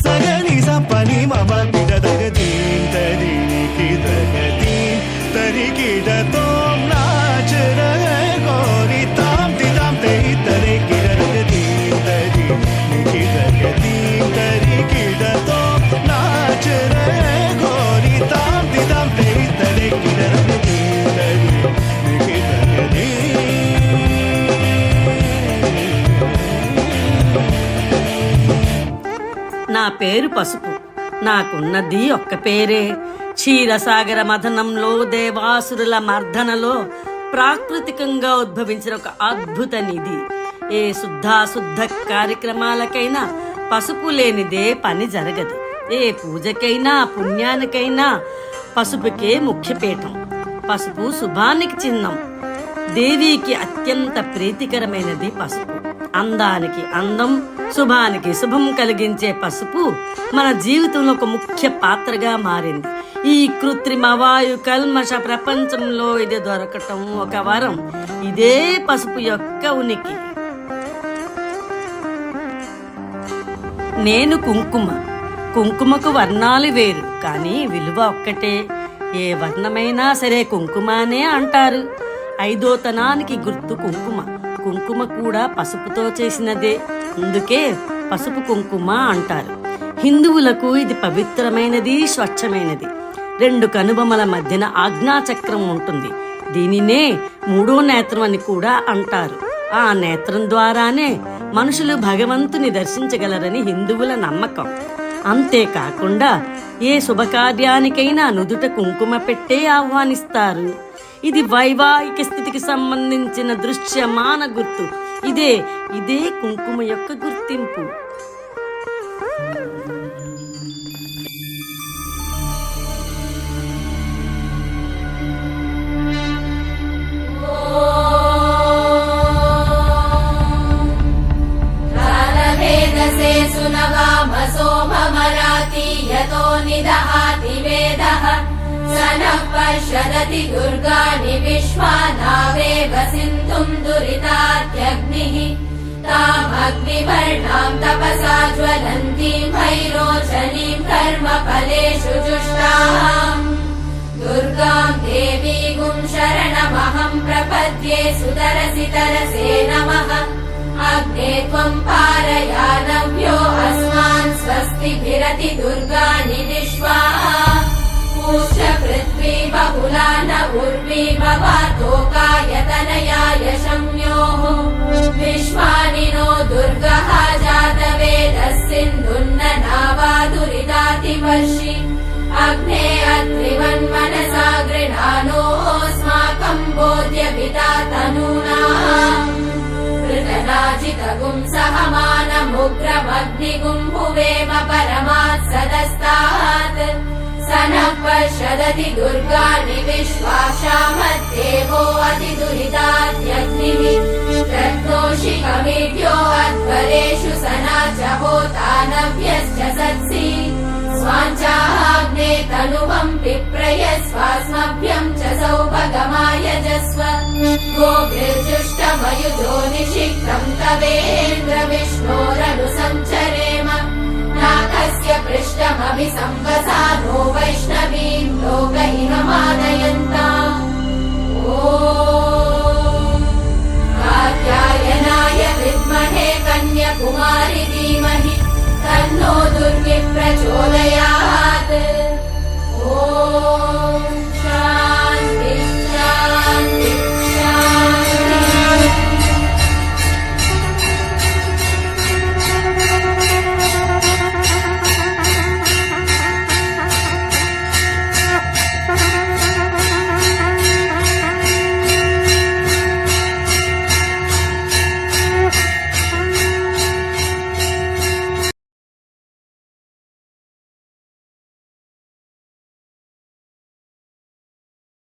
సగని సపని మమ కిడదగతి తరి కిడగతి తరి కిడతో నాచ రహే గోరి తాం తిదాం తరి తరి కిడగతి తరి కిడగతి తరి కిడతో నాచ రహే గోరి తాం తిదాం తరి తరి కిడగతి తరి కిడగతి. నా పేరు పసుపు. నాకున్నది ఒక్క పేరే. క్షీరసాగర మథనంలో, దేవాసురుల మర్దనలో ప్రాకృతికంగా ఉద్భవించిన ఒక అద్భుత నిధి. ఏ శుద్ధాశుద్ధ కార్యక్రమాలకైనా పసుపు లేనిదే పని జరగదు. ఏ పూజకైనా పుణ్యానికైనా పసుపుకే ముఖ్యపీఠం. పసుపు శుభానికి చిహ్నం. దేవికి అత్యంత ప్రీతికరమైనది పసుపు. అందానికి అందం, శుభానికి శుభం కలిగించే పసుపు మన జీవితంలో ఒక ముఖ్య పాత్రగా మారింది. ఈ కృత్రిమ వాయు కల్మష ప్రపంచంలో ఇది దొరకటం ఒక వరం. ఇదే పసుపు యొక్క ఉనికి. నేను కుంకుమ. కుంకుమకు వర్ణాలు వేరు, కానీ విలువ ఒక్కటే. ఏ వర్ణమైనా సరే కుంకుమనే అంటారు. ఐదోతనానికి గుర్తు కుంకుమ. కుంకుమ కూడా పసుపుతో చేసినదే. అందుకే పసుపు కుంకుమ అంటారు. హిందువులకు ఇది పవిత్రమైనది, స్వచ్ఛమైనది. 2 కనుబొమల మధ్యన ఆజ్ఞాచక్రం ఉంటుంది. దీనినే 3వ నేత్రం అని కూడా అంటారు. ఆ నేత్రం ద్వారానే మనుషులు భగవంతుని దర్శించగలరని హిందువుల నమ్మకం. అంతేకాకుండా ఏ శుభకార్యానికైనా నుదుట కుంకుమ పెట్టే ఆహ్వానిస్తారు. ఇది వైవాహిక స్థితికి సంబంధించిన దృశ్యమాన గుర్తు. ఇదే కుంకుమ యొక్క గుర్తింపు. పశ్యతి దుర్గాని విశ్వానావేవ సింధుం దురితాత్యగ్నిః తామగ్నివర్ణాం తపసా జ్వలంతీం భైరోచనీం కర్మఫలేషు జుష్టాం దుర్గాం దేవీగుం శరణమహం ప్రపద్యే సుతరసి తరసే నమః అగ్నే త్వం పారయానవ్యో అస్మాన్ స్వస్తిభిరతి దుర్గాని విశ్వా పూష్య పృథ్వీ బహుళా న ఉర్వీ భవాతోకాయతనయాయ శమ్యోః విశ్వాని నో దుర్గః జాతవేదः సింధున్న నావాదురిదాతివర్షి అగ్నే అత్రివన్మనసా గృహాణోస్మాకం బోధ్యపితా తనూనాః ృతనాజితగుం సహమానముగ్రమగ్నిగుం భువేమ పరమాత్ సదస్తాత్ स नः पश्यदति दुर्गाणि विश्वाक्षामद्देवो अतिदुरितात्यग्निः रत्नोषिकमेभ्यो अध्वरेषु सना च होतानव्यश्च सत्सि स्वाञ्चाग्ने तनुवम् पिप्रयस्वास्मभ्यम् च सौभगमायजस्व गोभिर्जुष्टमयुजो निशिक्रम् तवेन्द्र विष्णोरनुसञ्चरेम नाकस्य पृष्ठमभिसंवसानो वैष्णवीम् लोकहिममानयन्ताम् ॐ कात्यायनाय विद्महे कन्याकुमारि धीमहि तन्नो दुर्गिः प्रचोदयात् ॐ